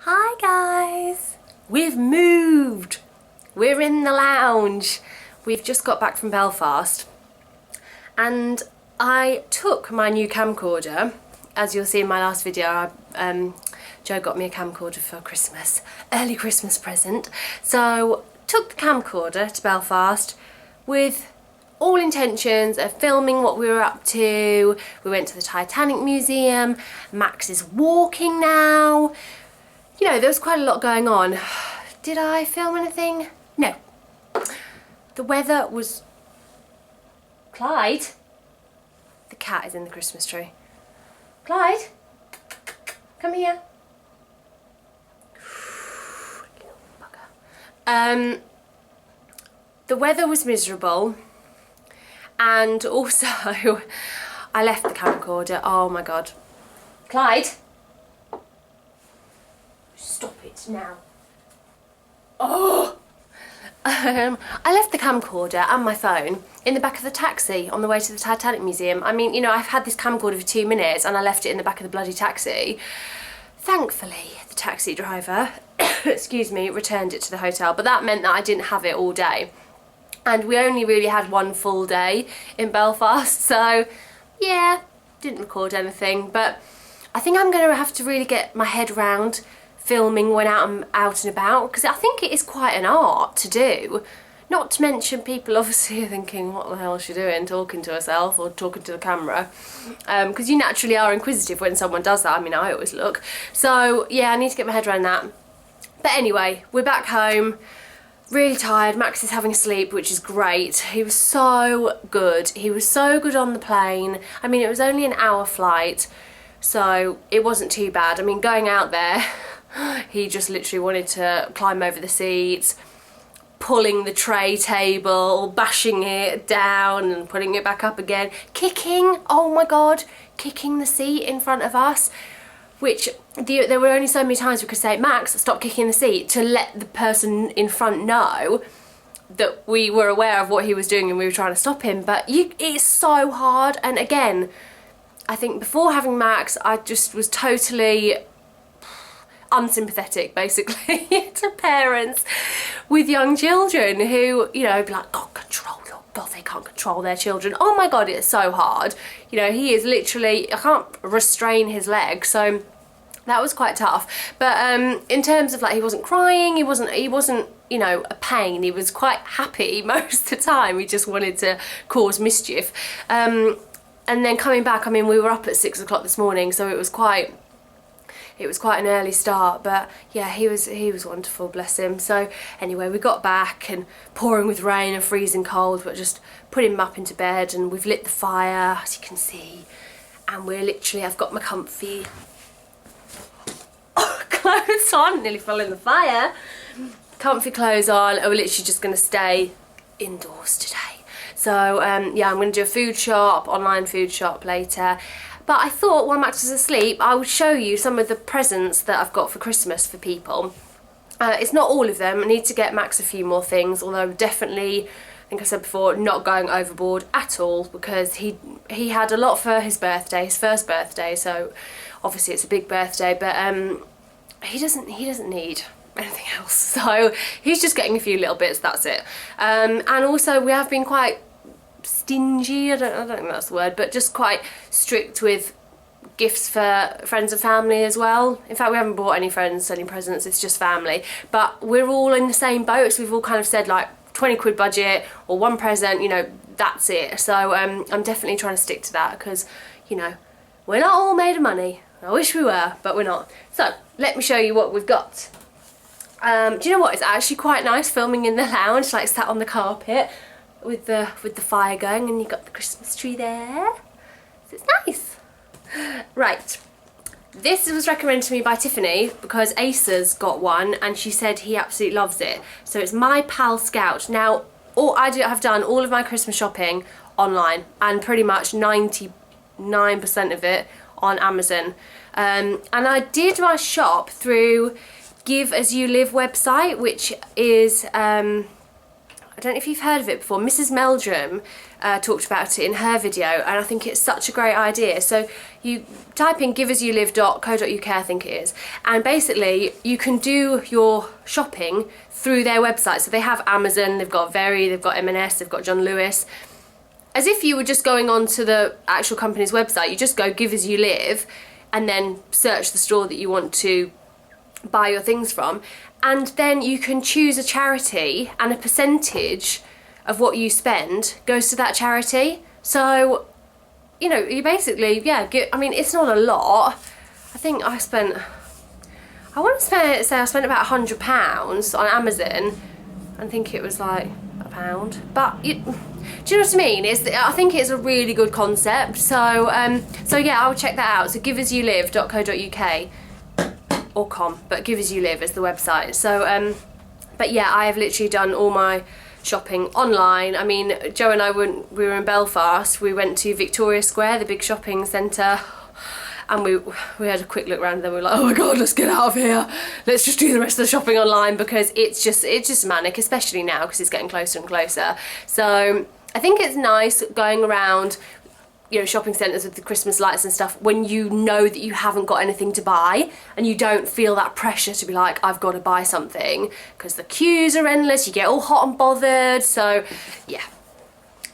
Hi guys! We've moved! We're in the lounge. We've just got back from Belfast and I took my new camcorder. As you'll see in my last video, Joe got me a camcorder for Christmas, early Christmas present. So took the camcorder to Belfast with all intentions of filming what we were up to. We went to the Titanic Museum. Max is walking now. You know, there was quite a lot going on. Did I film anything? No. The weather was... Clyde? The cat is in the Christmas tree. Clyde? Come here. Little bugger. The weather was miserable. And also, I left the camcorder. Oh my god. Clyde? Stop it now. Oh! I left the camcorder and my phone in the back of the taxi on the way to the Titanic Museum. I mean, you know, I've had this camcorder for 2 minutes and I left it in the back of the bloody taxi. Thankfully, the taxi driver, excuse me, returned it to the hotel, but that meant that I didn't have it all day. And we only really had one full day in Belfast, so yeah, didn't record anything. But I think I'm going to have to really get my head round filming when I'm out and about, because I think it is quite an art to do. Not to mention people obviously are thinking, what the hell is she doing, talking to herself or talking to the camera, because you naturally are inquisitive when someone does that. I mean, I always look. So yeah, I need to get my head around that. But anyway, we're back home, really tired. Max is having a sleep, which is great. He was so good. He was so good on the plane. I mean, it was only an hour flight, so it wasn't too bad. I mean, going out there, he just literally wanted to climb over the seats, pulling the tray table, bashing it down and putting it back up again, kicking, oh my god, kicking the seat in front of us, which there were only so many times we could say, Max, stop kicking the seat, to let the person in front know that we were aware of what he was doing and we were trying to stop him. But it's so hard. And again, I think before having Max, I just was totally unsympathetic basically to parents with young children who, you know, be like, God, they can't control their children. Oh my god, it's so hard. You know, he is literally, I can't restrain his legs, so that was quite tough. But in terms of, like, he wasn't crying, he wasn't, you know, a pain. He was quite happy most of the time. He just wanted to cause mischief. And then coming back, I mean, we were up at 6 o'clock this morning, so it was quite an early start. But yeah, he was wonderful, bless him. So anyway, we got back and pouring with rain and freezing cold, but just put him up into bed, and we've lit the fire, as you can see, and we're literally, I've got my comfy clothes on, nearly fell in the fire, comfy clothes on, and we're literally just going to stay indoors today. So yeah, I'm going to do a food shop, online food shop later. But I thought while Max was asleep, I would show you some of the presents that I've got for Christmas for people. It's not all of them. I need to get Max a few more things, although definitely, I think I said before, not going overboard at all, because he had a lot for his birthday, his first birthday, so obviously it's a big birthday, but he doesn't need anything else. So he's just getting a few little bits, that's it. And also we have been quite stingy, I don't think that's the word, but just quite strict with gifts for friends and family as well. In fact, we haven't bought any friends any presents, it's just family. But we're all in the same boat, so we've all kind of said like 20 quid budget or one present, you know, that's it. So I'm definitely trying to stick to that, because, you know, we're not all made of money. I wish we were, but we're not. So let me show you what we've got. Do you know what? It's actually quite nice filming in the lounge, like sat on the carpet with the fire going, and you've got the Christmas tree there. So it's nice. Right. This was recommended to me by Tiffany because Asa's got one and she said he absolutely loves it. So it's My Pal Scout. Now, I've done all of my Christmas shopping online, and pretty much 99% of it on Amazon. And I did my shop through Give As You Live website, which is I don't know if you've heard of it before. Mrs. Meldrum talked about it in her video, and I think it's such a great idea. So you type in giveasyoulive.co.uk, I think it is, and basically you can do your shopping through their website. So they have Amazon, they've got Very, they've got M&S, they've got John Lewis. As if you were just going onto the actual company's website. You just go Give As You Live and then search the store that you want to buy your things from, and then you can choose a charity, and a percentage of what you spend goes to that charity. So, you know, you basically, yeah, I mean, it's not a lot. I think I spent about £100 on Amazon. I think it was like £1. But do you know what I mean? I think it's a really good concept. So yeah, I'll check that out. So giveasyoulive.co.uk or com, but Give As You Live is the website. So but yeah, I have literally done all my shopping online. I mean, Joe and I, we were in Belfast, we went to Victoria Square, the big shopping centre, and we had a quick look around, and then we were like, oh my god, let's get out of here, let's just do the rest of the shopping online, because it's just manic, especially now because it's getting closer and closer. So I think it's nice going around, you know, shopping centres with the Christmas lights and stuff when you know that you haven't got anything to buy, and you don't feel that pressure to be like, I've got to buy something, because the queues are endless, you get all hot and bothered. So yeah,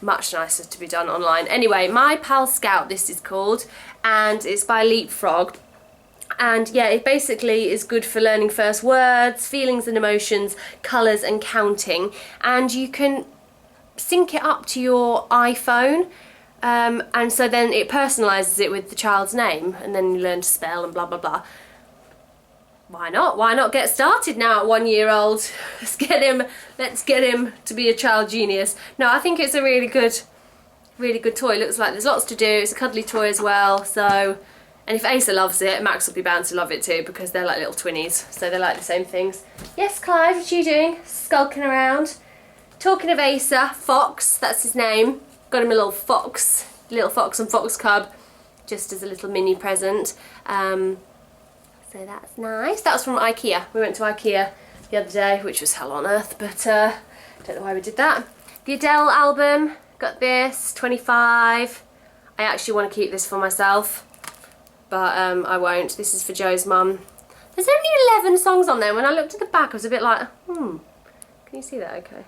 much nicer to be done online. Anyway, My Pal Scout, this is called, and it's by Leapfrog. And yeah, it basically is good for learning first words, feelings and emotions, colours and counting. And you can sync it up to your iPhone. And so then it personalises it with the child's name, and then you learn to spell and blah blah blah. Why not? Why not get started now at 1 year old? Let's get him to be a child genius. No, I think it's a really good toy. Looks like there's lots to do. It's a cuddly toy as well. So, and if Asa loves it, Max will be bound to love it too, because they're like little twinnies, so they like the same things. Yes, Clive, what are you doing? Skulking around. Talking of Asa, Fox, that's his name. Got him a little fox and fox cub, just as a little mini present. So that's nice. That was from IKEA. We went to IKEA the other day, which was hell on earth, but don't know why we did that. The Adele album, got this, 25. I actually want to keep this for myself, but I won't. This is for Joe's mum. There's only 11 songs on there. When I looked at the back, I was a bit like, can you see that okay?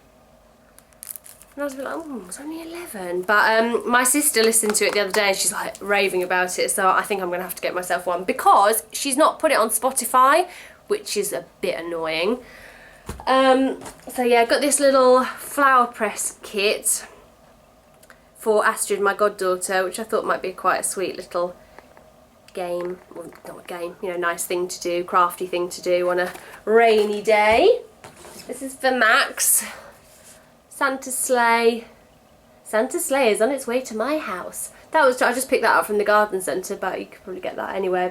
And I was a bit like, it's only 11. But my sister listened to it the other day and she's like raving about it, so I think I'm going to have to get myself one, because she's not put it on Spotify, which is a bit annoying. So yeah, I got this little flower press kit for Astrid, my goddaughter, which I thought might be quite a sweet little game, well, not a game, you know, nice thing to do, crafty thing to do on a rainy day. This is for Max. Santa's sleigh. Santa's sleigh is on its way to my house. I just picked that up from the garden centre, but you could probably get that anywhere.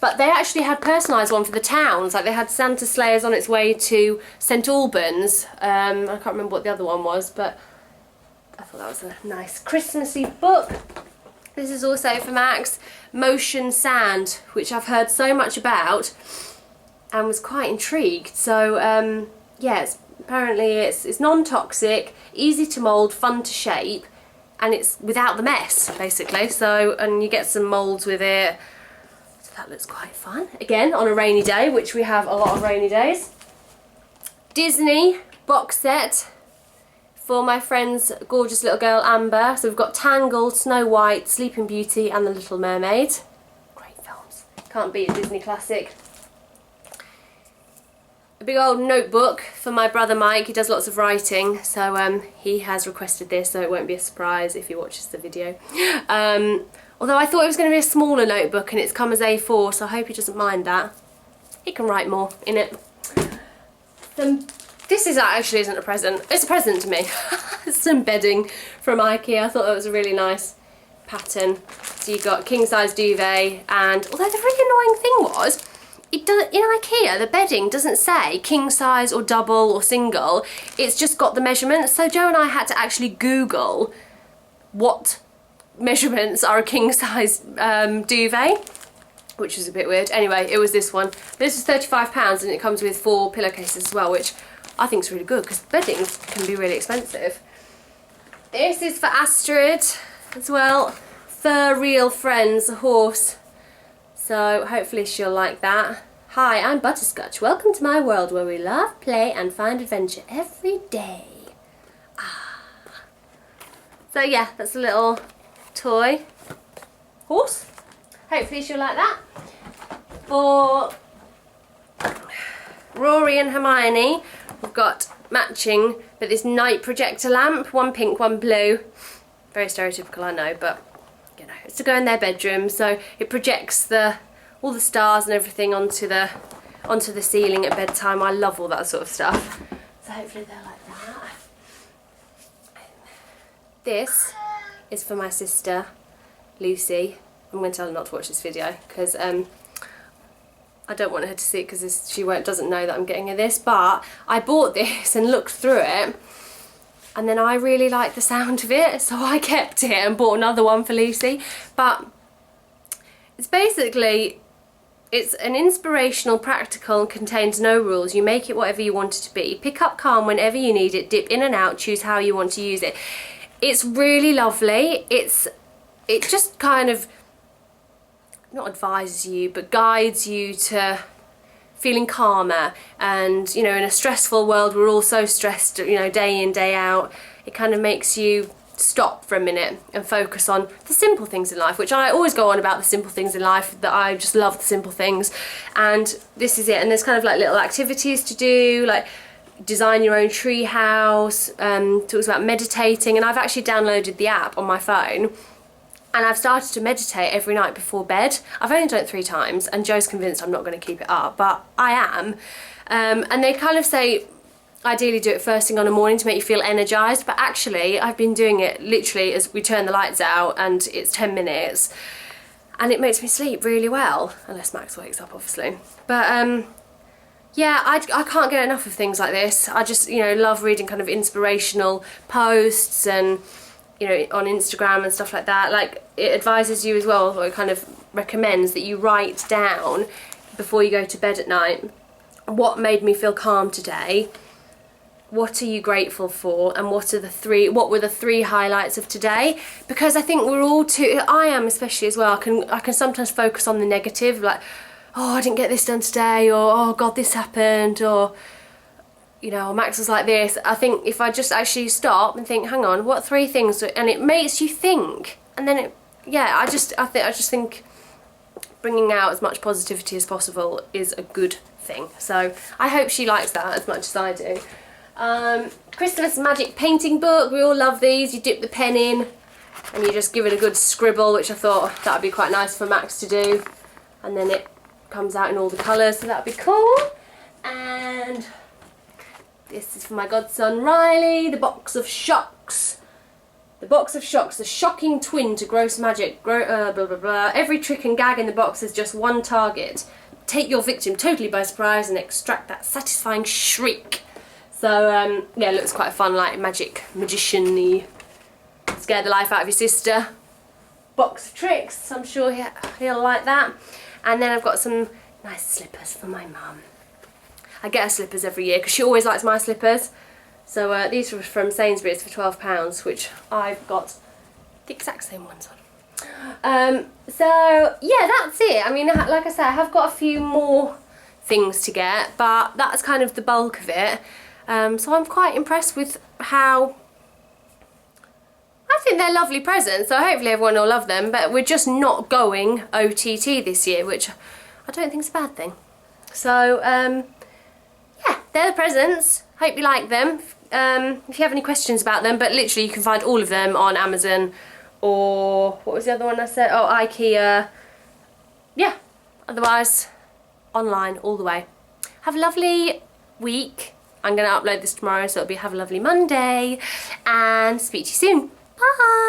But they actually had personalised one for the towns. Like they had Santa's sleigh is on its way to St Albans. I can't remember what the other one was, but I thought that was a nice Christmassy book. This is also for Max. Motion Sand, which I've heard so much about and was quite intrigued. So yeah, apparently it's non-toxic, easy to mould, fun to shape, and it's without the mess, basically. So, and you get some moulds with it. So that looks quite fun. Again, on a rainy day, which we have a lot of rainy days. Disney box set for my friend's gorgeous little girl, Amber. So we've got Tangled, Snow White, Sleeping Beauty, and The Little Mermaid. Great films. Can't beat a Disney classic. A big old notebook for my brother Mike. He does lots of writing, so he has requested this, so it won't be a surprise if he watches the video. Although I thought it was going to be a smaller notebook, and it's come as A4, so I hope he doesn't mind that. He can write more in it. This actually isn't a present. It's a present to me. It's some bedding from IKEA. I thought that was a really nice pattern. So you've got king size duvet, and although the really annoying thing was, it doesn't, in IKEA, the bedding doesn't say king size or double or single. It's just got the measurements. So Joe and I had to actually Google what measurements are a king size duvet, which was a bit weird. Anyway, it was this one. This was £35, and it comes with 4 pillowcases as well, which I think it's really good because bedding can be really expensive. This is for Astrid as well. Fur Real Friends, a horse. So hopefully she'll like that. Hi, I'm Butterscotch. Welcome to my world where we love, play and find adventure every day. So yeah, that's a little toy horse. Hopefully she'll like that. For Rory and Hermione, we've got matching, but this night projector lamp, one pink, one blue. Very stereotypical, I know, but you know, it's to go in their bedroom, so it projects all the stars and everything onto the ceiling at bedtime. I love all that sort of stuff. So hopefully they'll like that. This is for my sister, Lucy. I'm going to tell her not to watch this video because I don't want her to see it because she doesn't know that I'm getting her this. But I bought this and looked through it, and then I really liked the sound of it, so I kept it and bought another one for Lucy. But it's basically, it's an inspirational, practical, and contains no rules. You make it whatever you want it to be. Pick up calm whenever you need it. Dip in and out. Choose how you want to use it. It's really lovely. It just kind of not advises you, but guides you to feeling calmer. And you know, in a stressful world, we're all so stressed, you know, day in, day out. It kind of makes you stop for a minute and focus on the simple things in life, which I always go on about the simple things in life, that I just love the simple things. And this is it. And there's kind of like little activities to do, like design your own tree house, talks about meditating, and I've actually downloaded the app on my phone and I've started to meditate every night before bed. I've only done it 3 times and Joe's convinced I'm not going to keep it up, but I am. And they kind of say ideally do it first thing on the morning to make you feel energised, but actually I've been doing it literally as we turn the lights out, and it's 10 minutes and it makes me sleep really well, unless Max wakes up obviously. But yeah, I can't get enough of things like this. I just, you know, love reading kind of inspirational posts and, you know, on Instagram and stuff like that. Like, it advises you as well, or it kind of recommends that you write down before you go to bed at night, what made me feel calm today, what are you grateful for, and what were the 3 highlights of today. Because I think we're all I am especially as well, I can sometimes focus on the negative, like, oh, I didn't get this done today, or oh god, this happened, or you know, Max was like this. I think if I just actually stop and think, hang on, what 3 things, and it makes you think, and then I just think bringing out as much positivity as possible is a good thing. So I hope she likes that as much as I do. Christmas magic painting book. We all love these. You dip the pen in and you just give it a good scribble, which I thought that would be quite nice for Max to do, and then it comes out in all the colours, so that would be cool. And this is for my godson Riley, the box of shocks. The box of shocks, the shocking twin to gross magic. Blah blah blah. Every trick and gag in the box has just one target. Take your victim totally by surprise and extract that satisfying shriek. So yeah, it looks quite fun, like magician-y. Scare the life out of your sister. Box of tricks, I'm sure he'll like that. And then I've got some nice slippers for my mum. I get her slippers every year because she always likes my slippers. So these were from Sainsbury's for £12, which I've got the exact same ones on. So yeah, that's it. I mean, like I said, I have got a few more things to get, but that's kind of the bulk of it. So I'm quite impressed with how, I think they're lovely presents, so hopefully everyone will love them, but we're just not going OTT this year, which I don't think is a bad thing. So yeah, they're the presents. Hope you like them. If you have any questions about them, but literally you can find all of them on Amazon, or what was the other one I said? Oh, IKEA. Yeah, otherwise online all the way. Have a lovely week. I'm going to upload this tomorrow, so it'll be have a lovely Monday, and speak to you soon. Bye!